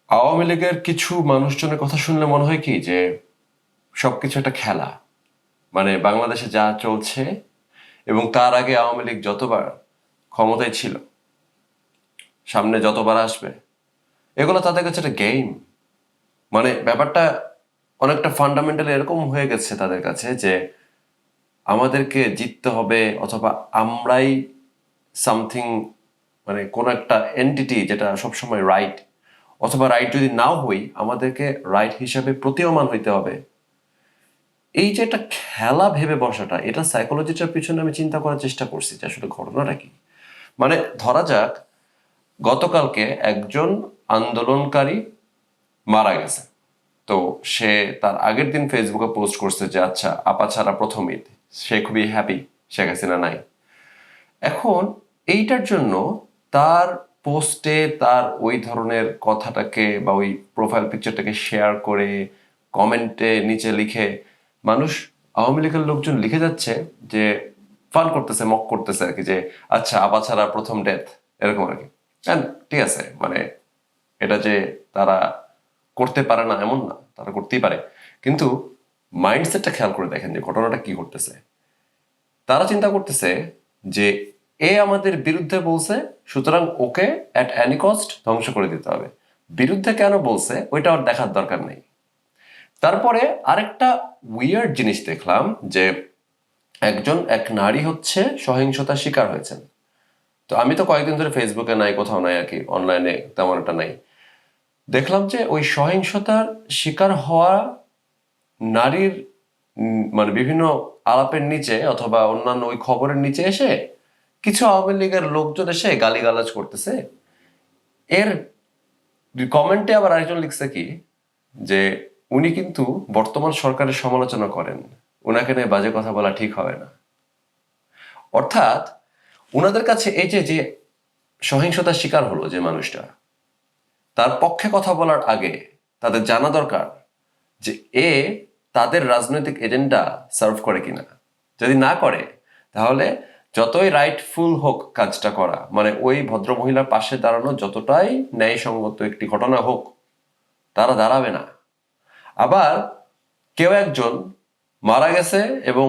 আওয়ামী লীগের কিছু মানুষজনের কথা শুনলে মনে হয় কি যে সবকিছু একটা খেলা। মানে বাংলাদেশে যা চলছে এবং তার আগে আওয়ামী লীগ যতবার ক্ষমতায় ছিল, সামনে যতবার আসবে, এগুলো তাদের কাছে একটা গেম। মানে ব্যাপারটা অনেকটা ফান্ডামেন্টালি এরকম হয়ে গেছে তাদের কাছে যে আমাদেরকে জিততে হবে, অথবা আমরাই সামথিং, মানে কোনো একটা এন্টিটি যেটা সবসময় রাইট, অথবা রাইট যদি নাও হই আমাদেরকে রাইট হিসাবে প্রতীয়মান হইতে হবে। এই যে একটা খেলা ভেবে বসাটা, এটা সাইকোলজিটার পিছনে আমি চিন্তা করার চেষ্টা করছি যে আসলে ঘটনাটা কি। মানে ধরা যাক গতকালকে একজন আন্দোলনকারী মারা গেছে, তো সে তার আগের দিন ফেসবুকে পোস্ট করছে যে আচ্ছা আপা ছাড়া প্রথম ঈদ, সে খুবই হ্যাপি, শেখ হাসিনা নাই। এখন এইটার জন্য তার পোস্টে তার ওই ধরনের কথাটাকে বা ওই প্রোফাইল পিকচারটাকে শেয়ার করে কমেন্টে নিচে লিখে মানুষ, আওয়ামী লীগের লোকজন লিখে যাচ্ছে যে ফান করতেছে, মক করতেছে আর কি, যে আচ্ছা আপা ছাড়া প্রথম ডেথ, এরকম আর কি। ঠিক আছে, মানে এটা যে তারা করতে পারে না এমন না, তারা করতেই পারে, কিন্তু মাইন্ডসেটটা খেয়াল করে দেখেন যে ঘটনাটা কি ঘটতেছে। তারা চিন্তা করতেছে যে এ আমাদের বিরুদ্ধে বলছে, সুতরাং ওকে অ্যাট এনি কস্ট ধ্বংস করে দিতে হবে। বিরুদ্ধে কেন বলছে ওইটা আর দেখার দরকার নেই। তারপরে আরেকটা উইয়ার্ড জিনিস দেখলাম যে এক নারী হচ্ছে সহিংসতার শিকার হয়েছেন। তো আমি তো কয়েকদিন ধরে ফেসবুকে নাই, কোথাও নাই আর কি, অনলাইনে তেমন একটা নাই। দেখলাম যে ওই সহিংসতার শিকার হওয়া নারীর মানে বিভিন্ন আলাপের নিচে অথবা অন্যান্য ওই খবরের নিচে এসে কিছু আওয়ামী লীগের লোকজন এসে গালিগালাজ করতেছে। এর কমেন্টে আবার আরেকজন লিখছে কি যে উনি কিন্তু বর্তমান সরকারের সমালোচনা করেন, ওনাকে নিয়ে বাজে কথা বলা ঠিক হবে না। অর্থাৎ ওনাদের কাছে এই যে যে সহিংসতার শিকার হলো যে মানুষটা, তার পক্ষে কথা বলার আগে তাদের জানা দরকার যে এ তাদের রাজনৈতিক এজেন্ডা সার্ভ করে কিনা। যদি না করে তাহলে যতই রাইটফুল হোক কাজটা করা, মানে ওই ভদ্রমহিলার পাশে দাঁড়ানো যতটাই ন্যায়সঙ্গত একটি ঘটনা হোক, তারা দাঁড়াবে না। আবার কেউ একজন মারা গেছে এবং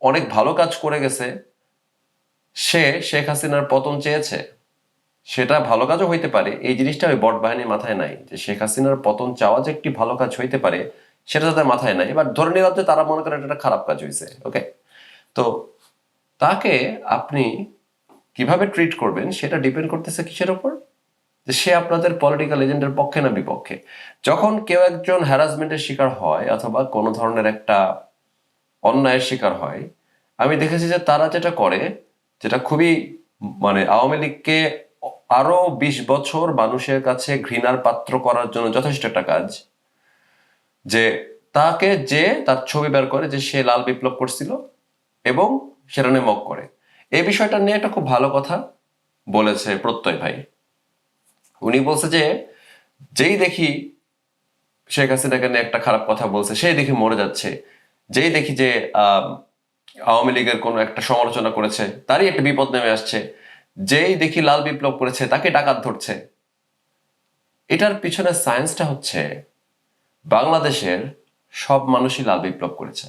অনেক ভালো কাজ করে গেছে, সে শেখ হাসিনার পতন চেয়েছে, সেটা ভালো কাজও হইতে পারে। এই জিনিসটা ওই বট বাহিনীর মাথায় নাই যে শেখ হাসিনার পতন চাওয়া যে একটি ভালো কাজ হইতে পারে, সেটা তাদের মাথায় নাই। এবার ধরে নিলাম যে তারা মনে করেন এটা একটা খারাপ কাজ হয়েছে, ওকে, তো তাকে আপনি কিভাবে ট্রিট করবেন সেটা ডিপেন্ড করতেছে কিসের উপর, যে সে আপনাদের পলিটিক্যাল এজেন্ডার পক্ষে না বিপক্ষে। যখন কেউ একজন হ্যারাসমেন্টের শিকার হয় অথবা কোনো ধরনের একটা অন্যায়ের শিকার হয়, আমি দেখেছি যে তারা যেটা করে, যেটা খুবই মানে আওয়ামী লীগকে আরো 20 বছর মানুষের কাছে ঘৃণার পাত্র করার জন্য যথেষ্ট একটা কাজ, যে তাকে যে তার ছবি বের করে যে সে লাল বিপ্লব করছিল এবং সেটা নিয়ে মক করে। এই বিষয়টা নিয়ে একটা খুব ভালো কথা বলেছে প্রত্যয় ভাই। উনি বলছে যে যেই দেখি শেখ হাসিনাকে নিয়ে একটা খারাপ কথা বলছে সেই দেখি মরে যাচ্ছে, যেই দেখি যে আওয়ামী লীগের কোনো একটা সমালোচনা করেছে তারই একটা বিপদ নেমে আসছে, যেই দেখি লাল বিপ্লব করেছে তাকে ডাকাত ধরছে। এটার পিছনে সায়েন্সটা হচ্ছে বাংলাদেশের সব মানুষই লাল বিপ্লব করেছে,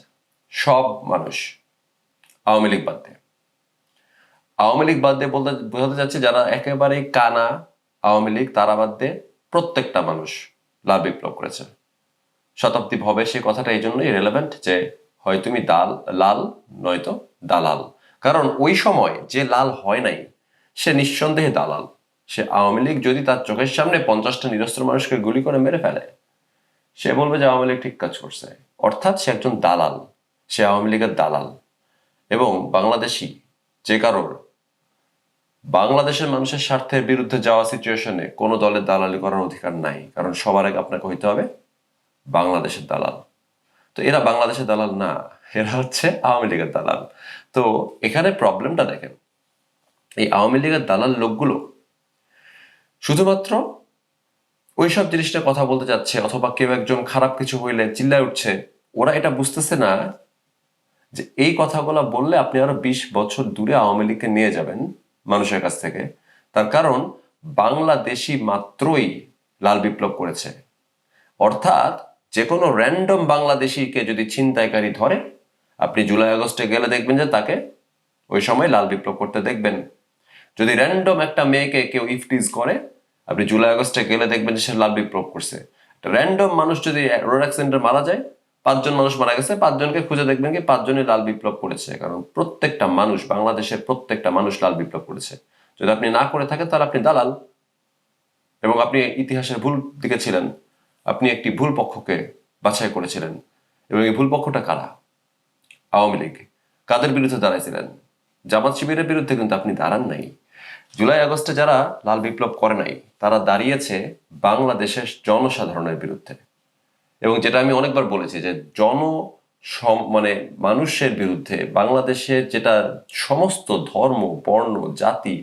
সব মানুষ, আওয়ামী লীগ বাদ দিয়ে। আওয়ামী লীগ বাদ দিয়ে বলতে বোঝাতে যাচ্ছে যারা একেবারেই কানা আওয়ামী লীগ, তারা বাদ দিয়ে প্রত্যেকটা মানুষ লাল বিপ্লব করেছে। শতাব্দী ভবে সে কথাটা এই জন্যই রেলেভেন্ট যে হয় তুমি লাল নয়তো দালাল। কারণ ওই সময় যে লাল হয় নাই সে নিঃসন্দেহে দালাল। সে আওয়ামী লীগ যদি তার চোখের সামনে 50টা নিরস্ত্র মানুষকে গুলি করে মেরে ফেলে, সে বলবে যে আওয়ামী লীগ ঠিক কাজ করছে, অর্থাৎ সে একজন দালাল, সে আওয়ামী লীগের দালাল। এবং বাংলাদেশি যে কারোর বাংলাদেশের মানুষের স্বার্থের বিরুদ্ধে যাওয়া সিচুয়েশনে কোনো দলের দালালি করার অধিকার নাই, কারণ সবার আগে আপনাকে হইতে হবে বাংলাদেশের দালাল। তো এরা বাংলাদেশের দালাল না, এরা হচ্ছে আওয়ামী লীগের দালাল। তো এখানে প্রবলেমটা দেখেন, এই আওয়ামী লীগের দালাল লোকগুলো শুধুমাত্র ওইসব জিনিসটা কথা বলতে যাচ্ছে, অথবা কেউ একজন খারাপ কিছু হইলে চিল্লায় উঠছে, ওরা এটা বুঝতেছে না যে এই কথাগুলো বললে আপনি আরো 20 বছর দূরে আওয়ামী লীগকে নিয়ে যাবেন মানুষের কাছ থেকে। তার কারণ বাংলাদেশি মাত্রই লাল বিপ্লব করেছে। অর্থাৎ যে কোনো র্যান্ডম বাংলাদেশিকে যদি ছিনতাইকারী ধরে, আপনি জুলাই আগস্টে গেলে দেখবেন যে তাকে ওই সময় লাল বিপ্লব করতে দেখবেন। যদি র্যান্ডম একটা মেয়েকে কেউ ইফটিজ করে, আপনি জুলাই আগস্টে গেলে দেখবেন যে সে লাল বিপ্লব করছে। র্যান্ডম মানুষ যদি রোড অ্যাক্সিডেন্টে মারা যায়, 5 জন মানুষ মারা গেছে, 5 জনকে খুঁজে দেখবেন কি 5 জনই লাল বিপ্লব করেছে, কারণ প্রত্যেকটা মানুষ, বাংলাদেশের প্রত্যেকটা মানুষ লাল বিপ্লব করেছে। যদি আপনি না করে থাকেন তাহলে আপনি দালাল, এবং আপনি ইতিহাসের ভুল দিকে ছিলেন। আপনি একটি ভুল পক্ষকে বাছাই করেছিলেন, এবং এই ভুল পক্ষটা কারা? আওয়ামী লীগ। কাদের বিরুদ্ধে দাঁড়াইছিলেন? জামাত শিবিরের বিরুদ্ধে কিন্তু আপনি দাঁড়ান নাই। জুলাই আগস্টে যারা লাল বিপ্লব করে নাই, তারা দাঁড়িয়েছে বাংলাদেশের জনসাধারণের বিরুদ্ধে। এবং যেটা আমি অনেকবার বলেছি যে মানে মানুষের বিরুদ্ধে, বাংলাদেশের যেটা সমস্ত ধর্ম, বর্ণ, জাতি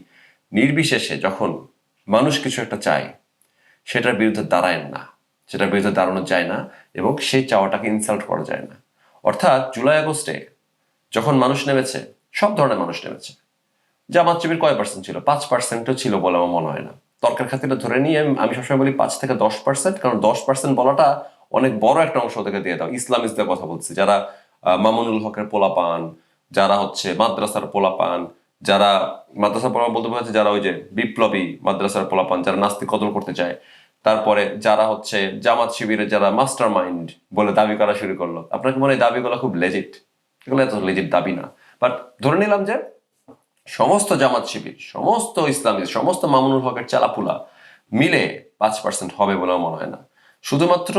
নির্বিশেষে যখন মানুষ কিছু একটা চায়, সেটার বিরুদ্ধে দাঁড়ায় না, সেটার বিরুদ্ধে দাঁড়ানো যায় না, এবং সেই চাওয়াটাকে ইনসাল্ট করা যায় না। অর্থাৎ জুলাই আগস্টে যখন মানুষ নেমেছে, সব ধরনের মানুষ নেমেছে। জামাত শিবির কয় পার্সেন্ট ছিল? 5%ও ছিল বলে আমার মনে হয় না। তর্কের খাতিরে ধরে নিয়ে আমি সবসময় বলি 5 থেকে 10%, কারণ 10% বলাটা অনেক বড় একটা অংশ থেকে দিয়ে দাও। ইসলামিস্টদের কথা বলছি, যারা মামুনুল হকের পোলাপান, যারা হচ্ছে মাদ্রাসার পোলাপান, যারা মাদ্রাসার পোলাপান বলতে বোঝাচ্ছে যারা ওই যে বিপ্লবী মাদ্রাসার পোলাপান, যারা নাস্তিক কতল করতে চায়। তারপরে যারা হচ্ছে জামাত শিবিরের যারা মাস্টার মাইন্ড বলে দাবি করা শুরু করলো। আপনাকে মনে হয় দাবিগুলো খুব লেজিট? এগুলো এত লেজিট দাবি না। বাট ধরে নিলাম যে সমস্ত জামাত শিবির, সমস্ত ইসলামী, সমস্ত মামুনুল হকের চালাপুলা মিলে 5% হবে বলে মনে হয় না। শুধুমাত্র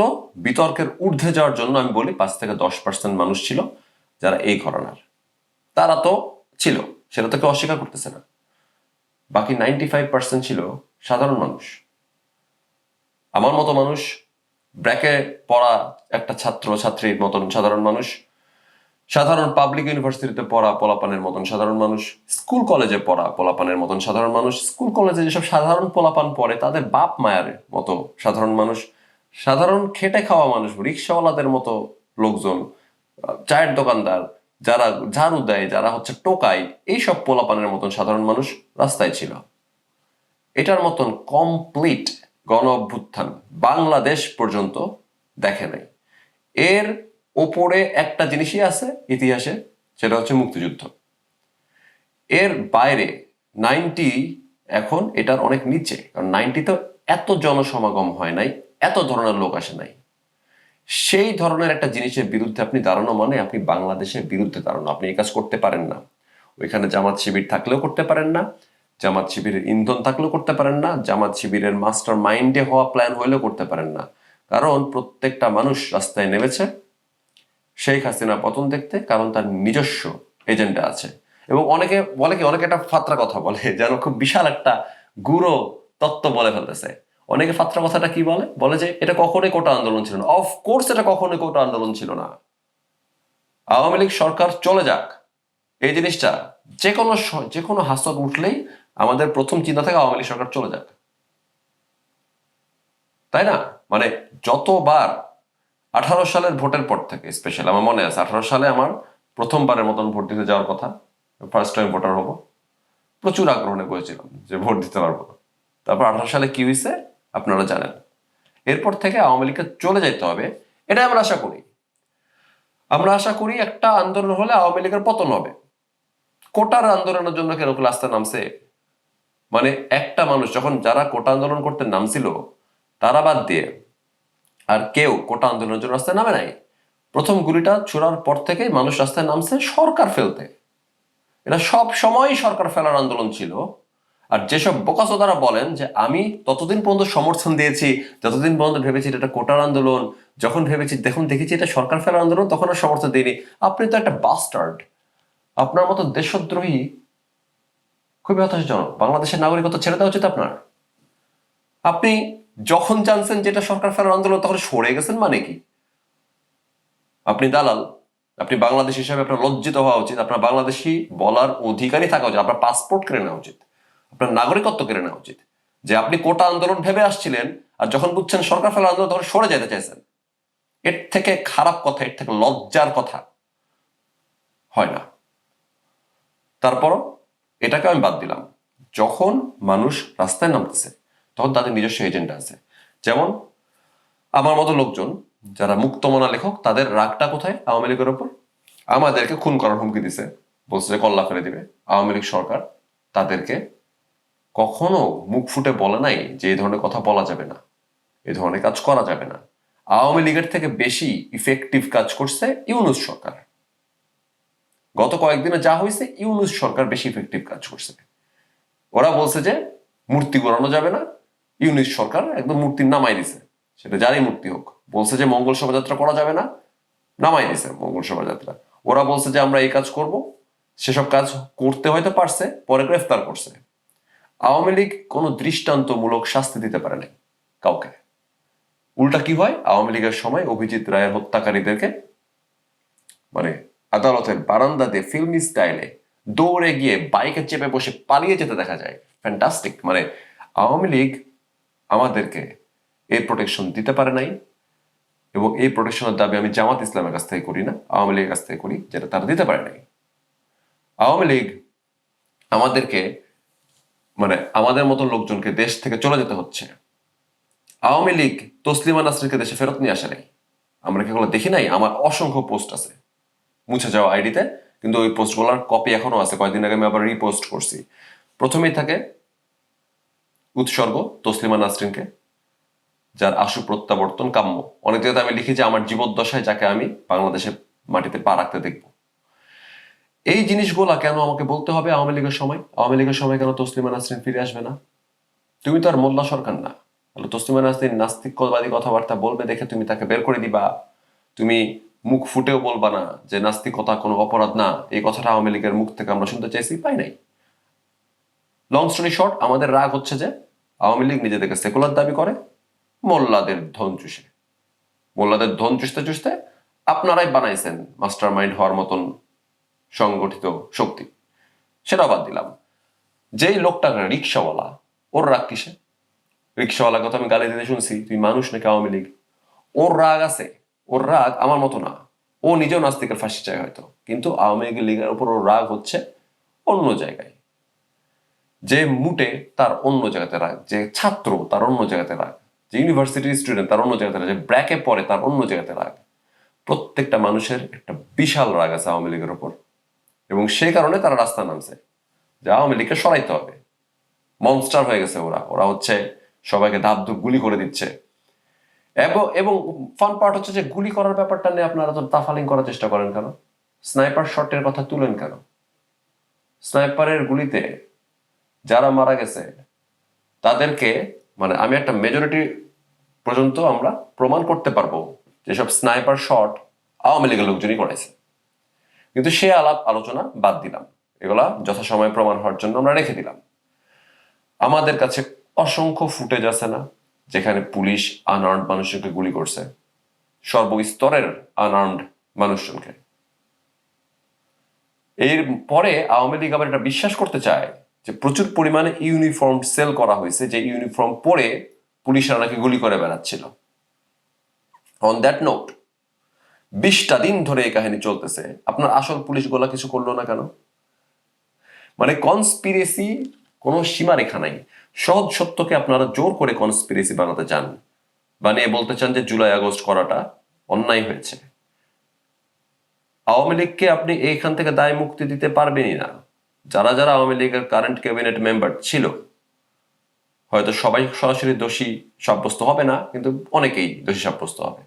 বিতর্কের ঊর্ধ্বে যাওয়ার জন্য আমি বলি 5 থেকে 10% মানুষ ছিল যারা এই ঘরানার। তারা তো ছিল, সেটা তো কেউ অস্বীকার করতেছে না। বাকি 95% ছিল সাধারণ মানুষ, আমার মতো মানুষ, ব্র্যাকে পড়া একটা ছাত্র ছাত্রীর মতন সাধারণ মানুষ, সাধারণ পাবলিক ইউনিভার্সিটিতে পড়া পোলাপানের মতন সাধারণ মানুষ, স্কুল কলেজে পড়া পোলাপানের মতন সাধারণ মানুষ, স্কুল কলেজে যেসব সাধারণ পোলাপান পড়ে তাদের বাপ মায়ের মতো সাধারণ মানুষ, সাধারণ খেটে খাওয়া মানুষ, রিক্সাওয়ালাদের মতো লোকজন, চায়ের দোকানদার, যারা ঝাড়ু দেয়, যারা হচ্ছে টোকাই, এইসব পোলাপানের মতন সাধারণ মানুষ রাস্তায় ছিল। এটার মতন কমপ্লিট গণ অভ্যুত্থান বাংলাদেশ পর্যন্ত দেখে নাই। এর ওপরে একটা জিনিসই আছে ইতিহাসে, সেটা হচ্ছে মুক্তিযুদ্ধ। এর বাইরে 90 এখন এটার অনেক নিচে, কারণ 90 এত জনসমাগম হয় নাই, এত ধরনের লোক আসে নাই। সেই ধরনের একটা জিনিসের বিরুদ্ধে আপনি দাঁড়ানো মানে আপনি বাংলাদেশের বিরুদ্ধে দাঁড়ানো। আপনি এই কাজ করতে পারেন না। ওইখানে জামাত শিবির থাকলেও করতে পারেন না, জামাত শিবিরের ইন্ধন থাকলেও করতে পারেন না, জামাত শিবিরের মাস্টার মাইন্ডে হওয়া প্ল্যান হইলেও করতে পারেন না। কারণ প্রত্যেকটা মানুষ রাস্তায় নেমেছে শেখ হাসিনা পতন দেখতে, কারণ তার নিজস্ব এজেন্ডা আছে। এবং অনেকে বলে কি, অনেকে একটা ফাত্রা কথা বলে যেন খুব বিশাল একটা গুরু তত্ত্ব বলে ফেলতেছে। অনেকে ফাত্রা কথাটা কি বলে, বলে যে এটা কখনোই কোটা আন্দোলন ছিল না। অফকোর্স এটা কখনোই কোটা আন্দোলন ছিল না। আওয়ামী লীগ সরকার চলে যাক, এই জিনিসটা যে কোনো হাসত উঠলেই আমাদের প্রথম চিন্তা থাকে আওয়ামী লীগ সরকার চলে যাক, তাই না? মানে যতবার 18 সালের ভোটের পর থেকে, স্পেশালি আমার মনে আছে 18 সালে আমার প্রথমবারের মতন ভোট দিতে যাওয়ার কথা, ফার্স্ট টাইম ভোটার হবো, প্রচুর আগ্রহ নিয়ে বলেছিলাম যে ভোট দিতে পারবো। তারপর 18 সালে কি হয়েছে আপনারা জানেন। এরপর থেকে আওয়ামী লীগকে চলে যাইতে হবে, এটাই আমরা আশা করি। আমরা আশা করি একটা আন্দোলন হলে আওয়ামী লীগের পতন হবে। কোটার আন্দোলনের জন্য কেন রাস্তায় নামছে? মানে একটা মানুষ যখন, যারা কোটা আন্দোলন করতে নামছিল তারা বাদ দিয়ে আর কেউ কোটা আন্দোলনের জন্য রাস্তায় নামে নাই। প্রথম গুলিটা ছোড়ার পর থেকেই মানুষ রাস্তায় নামছে সরকার ফেলতে। এটা সব সময় সরকার ফেলার আন্দোলন ছিল। আর যেসব বোকাচোদারা বলেন যে আমি ততদিন পর্যন্ত সমর্থন দিয়েছি যতদিন পর্যন্ত ভেবেছি এটা কোটার আন্দোলন, যখন ভেবেছি দেখেছি এটা সরকার ফেলার আন্দোলন তখন আর সমর্থন দিইনি। আপনি তো একটা বাস্টার্ড। আপনার মতো দেশদ্রোহী খুবই হতাশাজনক। বাংলাদেশের নাগরিকত্ব ছেড়ে দেওয়া উচিত আপনার। আপনি যখন জানছেন যেটা সরকার ফেলার আন্দোলন তখন সরে গেছেন মানে কি? আপনি দালাল। আপনি বাংলাদেশ হিসাবে আপনার লজ্জিত হওয়া উচিত। আপনার বাংলাদেশি বলার অধিকারই থাকা উচিত। আপনার পাসপোর্ট কেড়ে নেওয়া উচিত, আপনার নাগরিকত্ব কেড়ে নেওয়া উচিত। যে আপনি কোটা আন্দোলন ভেবে আসছিলেন, আর যখন বুঝছেন সরকার ফেলার আন্দোলন তখন সরে যেতে চাইছেন। এর থেকে খারাপ কথা, এর থেকে লজ্জার কথা হয় না। তারপরও এটাকে আমি বাদ দিলাম। যখন মানুষ রাস্তায় নামতেছে তখন তাদের নিজস্ব এজেন্ডা আছে। যেমন আমার মতো লোকজন যারা মুক্তমনা লেখক, তাদের রাগটা কোথায় আওয়ামী লীগের ওপর? আমাদেরকে খুন করার হুমকি দিছে, বলছে যে কল্লা ফেলে দিবে। আওয়ামী লীগ সরকার তাদেরকে কখনো মুখ ফুটে বলে নাই যে এই ধরনের কথা বলা যাবে না, এই ধরনের কাজ করা যাবে না। আওয়ামী লীগের থেকে বেশি ইফেক্টিভ কাজ করছে ইউনূস সরকার। গত কয়েকদিনে যা হয়েছে, ইউনূস সরকার বেশি ইফেক্টিভ কাজ করছে। ওরা বলছে যে মূর্তি গড়ানো যাবে না, ইউনূস সরকার একদম মূর্তি নামাই দিছে, সেটা যারই মূর্তি হোক। বলছে যে মঙ্গল শোভাযাত্রা করা যাবে না, নামাই দিছে মঙ্গল শোভাযাত্রা। ওরা বলছে যে আমরা এই কাজ করব, সেসব কাজ করতে হয়তো পারছে, পরে গ্রেফতার করছে। আওয়ামী লীগ কোনো দৃষ্টান্তমূলক শাস্তি দিতে পারে নাই কাউকে। উল্টা কি হয়, আওয়ামী লীগের সময় অভিজিৎ রায়ের হত্যাকারীদেরকে মানে আদালতের বারান্দা দিয়ে ফিল্মি স্টাইলে দৌড়ে গিয়ে বাইকে চেপে বসে পালিয়ে যেতে দেখা যায়। ফ্যান্টাস্টিক। মানে আওয়ামী লীগ আমাদেরকে এই প্রোটেকশন দিতে পারে নাই, এবং এই প্রোটেকশনের দাবি আমি জামাত ইসলামের কাছ থেকে করি না, আওয়ামী লীগের কাছ থেকে করি, যেটা তারা দিতে পারে নাই। আওয়ামী লীগ আমাদেরকে মানে আমাদের মতো লোকজনকে দেশ থেকে চলে যেতে হচ্ছে। আওয়ামী লীগ তসলিমা নাসরিনকে দেশে ফেরত নিয়ে আসে নাই। আমরা কি এগুলো দেখি নাই? আমার অসংখ্য পোস্ট আছে মুছে যাওয়া আইডিতে, কিন্তু ওই পোস্টগুলোর কপি এখনো আছে। কয়েকদিন আগে আমি আবার রিপোস্ট করছি। প্রথমেই থাকে উৎসর্গ তসলিমা নাসরিনকে, যার আশু প্রত্যাবর্তন কাম্য। অনেক জায়গাতে আমি লিখি যে আমার জীবদ্দশায় যাকে আমি বাংলাদেশের মাটিতে পা রাখতে দেখবো। এই জিনিসগুলা কেন আমাকে বলতে হবে আওয়ামী লীগের সময়? আওয়ামী লীগের সময় কেন তসলিমা নাসরিন ফিরে আসবে না? তুমি তো আর মোল্লা সরকার না। তাহলে তসলিমা নাসরিন নাস্তিকবাদী কথাবার্তা বলবে দেখে তুমি তাকে বের করে দিবা? তুমি মুখ ফুটেও বলবা না যে নাস্তিকতা কোনো অপরাধ না? এই কথাটা আওয়ামী লীগের মুখ থেকে আমরা শুনতে চাইছি, পাই নাই। লং স্টোরি শর্ট, আমাদের রাগ হচ্ছে যে আওয়ামী লীগ নিজেদেরকে সেকুলার দাবি করে, মোল্লাদের ধন চুষে। মোল্লাদের ধন চুষতে চুষতে আপনারাই বানাইছেন মাস্টার মাইন্ড হওয়ার মতন সংগঠিত শক্তি। সেটাও বাদ দিলাম। যেই লোকটা রিক্সাওয়ালা, ওর রাগ কিসে? রিক্সাওয়ালাকে তো আমি গালি দিতে শুনছি, তুই মানুষ নাকি আওয়ামী লীগ? ওর রাগ আছে, ওর রাগ আমার মতো না। ও নিজেও নাস্তিকের ফাঁসি চায় হয়তো, কিন্তু আওয়ামী লীগের উপর ওর রাগ হচ্ছে অন্য জায়গায়। যে মুটে তার অন্য জায়গাতে রাগ, যে ছাত্র তার অন্য জায়গাতে রাগ, যে ইউনিভার্সিটির স্টুডেন্ট তার অন্য জায়গাতে রাগ, যে ব্র্যাকে পড়ে তার অন্য জায়গাতে রাগ। প্রত্যেকটা মানুষের একটা বিশাল রাগ আছে আওয়ামী লীগের উপর, এবং সেই কারণে তারা রাস্তা নামছে যে আওয়ামী লীগকে সরাইতে হবে। মনস্টার হয়ে গেছে ওরা। ওরা হচ্ছে সবাইকে ধাপ ধুপ গুলি করে দিচ্ছে। এবং ফান পার্ট হচ্ছে যে গুলি করার ব্যাপারটা নিয়ে আপনারা তো তাফালিং করার চেষ্টা করেন কেন? স্নাইপার শটের কথা তুলেন কেন? স্নাইপারের গুলিতে যারা মারা গেছে তাদেরকে মানে আমি একটা মেজরিটি পর্যন্ত আমরা প্রমাণ করতে পারবো যেসব স্নাইপার শট আওয়ামী লীগের লোকজনই করেছে। কিন্তু সে আলাপ আলোচনা বাদ দিলাম, এগুলা যথাসময়ে প্রমাণ হওয়ার জন্য আমরা রেখে দিলাম। আমাদের কাছে অসংখ্য ফুটেজ আছে না, যেখানে পুলিশ আনআর্মড মানুষজনকে গুলি করছে, সর্বস্তরের আনআর্মড মানুষজনকে। এর পরে আওয়ামী লীগ আবার এটা বিশ্বাস করতে চায় যে প্রচুর পরিমাণে ইউনিফর্ম সেল করা হয়েছে, যে ইউনিফর্ম পরে পুলিশরা নাকি গুলি করে বেড়াচ্ছিল। অন দ্যাট নোট, 20টা দিন ধরে এই কাহিনী চলতেছে, আপনার আসল পুলিশগুলা কিছু করলো না কেন? মানে কনস্পিরেসি কোনো সীমারেখা নাই। সহজ সত্যকে আপনারা জোর করে কনস্পিরেসি বানাতে চান, বানিয়ে বলতে চান যে জুলাই আগস্ট করাটা অন্যায় হয়েছে। আওয়ামী লীগকে আপনি এইখান থেকে দায় মুক্তি দিতে পারবেনই না। যারা যারা আওয়ামী লীগের কারেন্ট ক্যাবিনেট মেম্বার ছিল, হয়তো সবাই সরাসরি দোষী সাব্যস্ত হবে না, কিন্তু অনেকেই দোষী সাব্যস্ত হবে।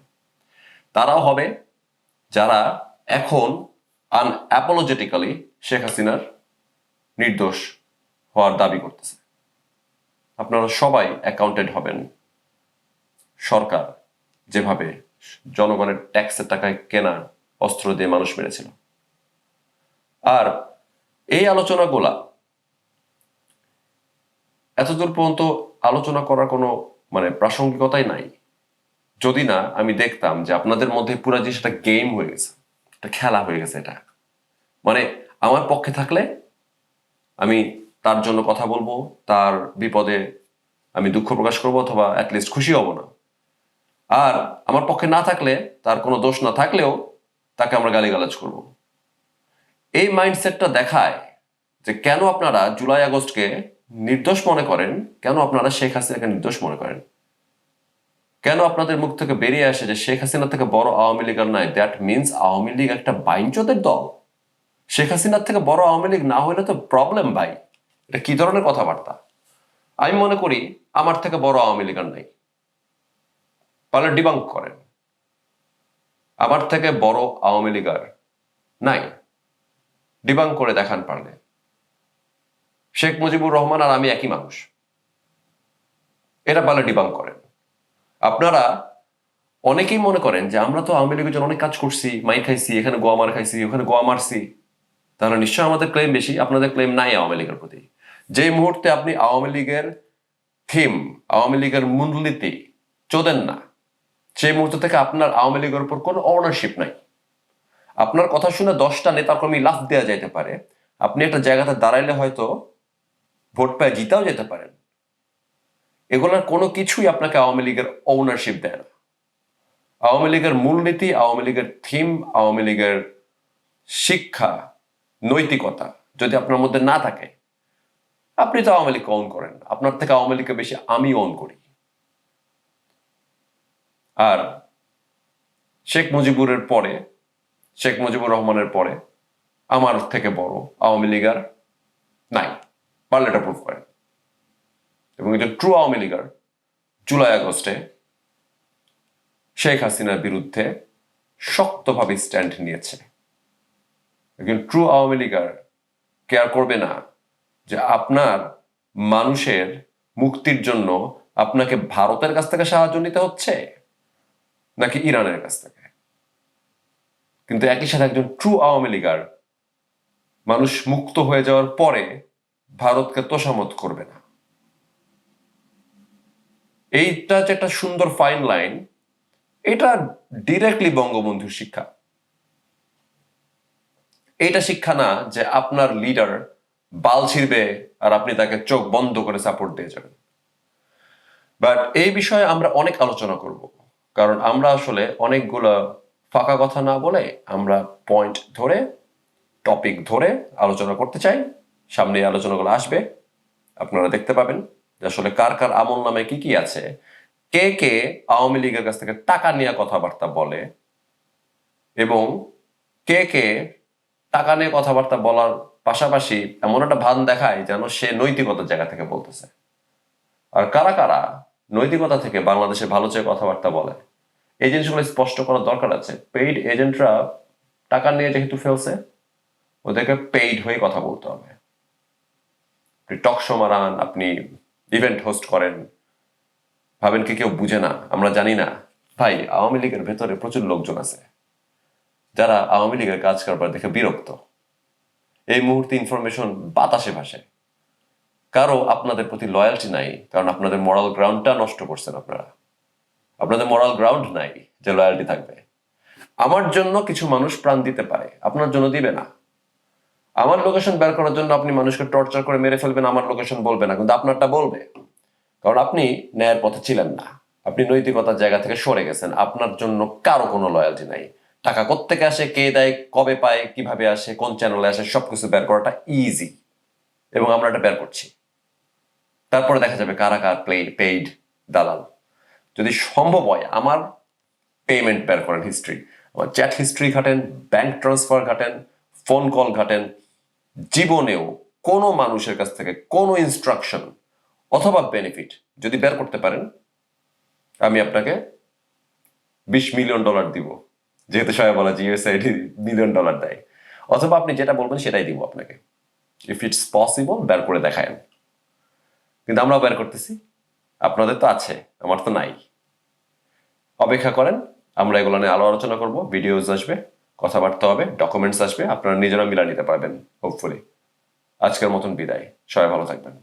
তারাও হবে যারা এখন আনঅ্যাপোলজেটিক্যালি শেখ হাসিনার নির্দোষ হওয়ার দাবি করতেছে। আপনারা সবাই অ্যাকাউন্টেড হবেন। সরকার যেভাবে জনগণের ট্যাক্সের টাকায় কেনা অস্ত্র দিয়ে মানুষ মেরেছিল। আর এই আলোচনাগুলা এতদূর পর্যন্ত আলোচনা করার কোনো মানে প্রাসঙ্গিকতাই নাই, যদি না আমি দেখতাম যে আপনাদের মধ্যে পুরো জিনিসটা গেম হয়ে গেছে, একটা খেলা হয়ে গেছে। এটা মানে আমার পক্ষে থাকলে আমি তার জন্য কথা বলবো, তার বিপদে আমি দুঃখ প্রকাশ করবো, অথবা অ্যাটলিস্ট খুশি হব না। আর আমার পক্ষে না থাকলে, তার কোনো দোষ না থাকলেও তাকে আমরা গালিগালাজ করব। এই মাইন্ডসেটটা দেখায় যে কেন আপনারা জুলাই আগস্টকে নির্দোষ মনে করেন, কেন আপনারা শেখ হাসিনাকে নির্দোষ মনে করেন। কেন আপনাদের মুখ থেকে বেরিয়ে আসে যে শেখ হাসিনা থেকে বড় আওয়ামী লীগ আর নাই? দ্যাট মিনস আওয়ামী লীগ একটা বাইঞ্চোদের দল। শেখ হাসিনার থেকে বড় আওয়ামী লীগ না হলে তো প্রবলেম ভাই। এটা কি ধরনের কথাবার্তা? আমি মনে করি আমার থেকে বড় আওয়ামী লীগ আর নাই। পারলে ডিবাঙ্ক করেন। আমার থেকে বড় আওয়ামী লীগ আর নাই, ডিবাঙ্ক করে দেখান পারলে। শেখ মুজিবুর রহমান আর আমি একই মানুষ, এটা পারলে ডিবাঙ্ক করেন। আপনারা অনেকেই মনে করেন যে আমরা তো আওয়ামী লীগের জন্য অনেক কাজ করছি, মাই খাইছি, এখানে গোয়া মার খাইছি, ওখানে গোয়া মারছি, তাহলে নিশ্চয়ই আমাদের ক্লেম বেশি, আপনাদের ক্লেম নাই আওয়ামী লীগের প্রতি। যে মুহূর্তে আপনি আওয়ামী লীগের থিম, আওয়ামী লীগের মূলনীতি চোদেন না, সেই মুহূর্ত থেকে আপনার আওয়ামী লীগের উপর কোনো অনারশিপ নাই। আপনার কথা শুনে 10টা নেতাকর্মী লাফ দেওয়া যাইতে পারে, আপনি একটা জায়গাতে দাঁড়াইলে হয়তো ভোট পেয়ে জিতাও যেতে পারেন, এগুলোর কোনো কিছুই আপনাকে আওয়ামী লীগের ওনারশিপ দেয় না। আওয়ামী লীগের মূলনীতি, আওয়ামী লীগের থিম, আওয়ামী লীগের শিক্ষা, নৈতিকতা যদি আপনার মধ্যে না থাকে, আপনি তো আওয়ামী লীগকে ওন করেন। আপনার থেকে আওয়ামী লীগকে বেশি আমি ওন করি। আর শেখ মুজিবুরের পরে, শেখ মুজিবুর রহমানের পরে আমার থেকে বড় আওয়ামী লীগ আর নাই, পারলে এটা প্রুভ করেন। এবং একজন ট্রু আওয়ামী লীগার জুলাই আগস্টে শেখ হাসিনার বিরুদ্ধে শক্তভাবে স্ট্যান্ড নিয়েছে। একজন ট্রু আওয়ামী লীগার কেয়ার করবে না যে আপনার মানুষের মুক্তির জন্য আপনাকে ভারতের কাছ থেকে সাহায্য নিতে হচ্ছে নাকি ইরানের কাছ থেকে। কিন্তু একই সাথে একজন ট্রু আওয়ামী লীগার মানুষ মুক্ত হয়ে যাওয়ার পরে ভারতকে তোষামত করবে না। এইটা যে একটা সুন্দর ফাইন লাইন, এটা ডিরেক্টলি বঙ্গবন্ধুর শিক্ষা। এইটা শিক্ষা না যে আপনার লিডার বাল ছিড়বে আর আপনি তাকে চোখ বন্ধ করে সাপোর্ট দিয়ে যাবেন। বাট এই বিষয়ে আমরা অনেক আলোচনা করব, কারণ আমরা আসলে অনেকগুলো ফাঁকা কথা না বলে আমরা পয়েন্ট ধরে, টপিক ধরে আলোচনা করতে চাই। সামনে এই আলোচনাগুলো আসবে, আপনারা দেখতে পাবেন যে আসলে কার কার আমল নামে কি কি আছে, কে কে আওয়ামী লীগের কাছ থেকে টাকা নিয়ে কথাবার্তা বলে এবং কে কে টাকা নিয়ে কথাবার্তা বলার পাশাপাশি এমন একটা ভান দেখায় যেন সে নৈতিকতার জায়গা থেকে বলতেছে। আর কারা কারা নৈতিকতা থেকে বাংলাদেশে ভালো চেয়ে কথাবার্তা বলে, এই জিনিসগুলো স্পষ্ট করার দরকার আছে। পেইড এজেন্টরা টাকা নিয়ে যেহেতু ফেলছে, ওদেরকে পেইড হয়ে কথা বলতে হবে। আপনি টক শো মারান, আপনি ইভেন্ট হোস্ট করেন, ভাবেন কি কেউ বুঝে না, আমরা জানি না। ভাই, আওয়ামী লীগের ভেতরে প্রচুর লোকজন আছে যারা আওয়ামী লীগের কাজ কারবার দেখে বিরক্ত। এই মুহূর্তে ইনফরমেশন বাতাসে ভাসে। কারো আপনাদের প্রতি লয়্যালটি নাই, কারণ আপনাদের মরাল গ্রাউন্ডটা নষ্ট করছেন আপনারা। আপনাদের মরাল গ্রাউন্ড নাই যে লয়্যালটি থাকবে। আমার জন্য কিছু মানুষ প্রাণ দিতে পারে, আপনার জন্য দিবে না। আমার লোকেশন বের করার জন্য আপনি মানুষকে টর্চার করে মেরে ফেলবেন, আমার লোকেশন বলবে না, কিন্তু আপনারটা বলবে। কারণ আপনি ন্যায়ের পথে ছিলেন না, আপনি নৈতিকতার জায়গা থেকে সরে গেছেন। আপনার জন্য কারো কোনো লয়্যালটি নাই। টাকা কোত্থেকে আসে, কে দেয়, কবে পায়, কিভাবে আসে, কোন চ্যানেলে আসে, সবকিছু বের করাটা ইজি, এবং আমরা এটা বের করছি। তারপরে দেখা যাবে কারা কার পেইড দালাল। যদি সম্ভব হয় আমার পেমেন্ট বের করেন, হিস্ট্রি, আমার চ্যাট হিস্ট্রি ঘাটেন, ব্যাংক ট্রান্সফার ঘাটেন, ফোন কল ঘাটেন। জীবনেও কোনো মানুষের কাছ থেকে কোনো ইনস্ট্রাকশন অথবা বেনিফিট যদি বের করতে পারেন, আমি আপনাকে $20 মিলিয়ন দিব, যেহেতু সবাই বলে যে ইউএসআইড $1 মিলিয়ন দেয়। অথবা আপনি যেটা বলবেন সেটাই দিব আপনাকে, ইফ ইটস পসিবল বের করে দেখায়েন। কিন্তু আমরাও বের করতেছি, আপনাদের তো আছে, আমার তো নাই। অপেক্ষা করেন, আমরা এগুলো নিয়ে আলো আলোচনা করবো, ভিডিওজ আসবে, কথাবার্তা হবে, ডকুমেন্টস আসবে, আপনারা নিজেরা মিলা নিতে পারবেন হোপফুলি। আজকের মতন বিদায়, সবাই ভালো থাকবেন।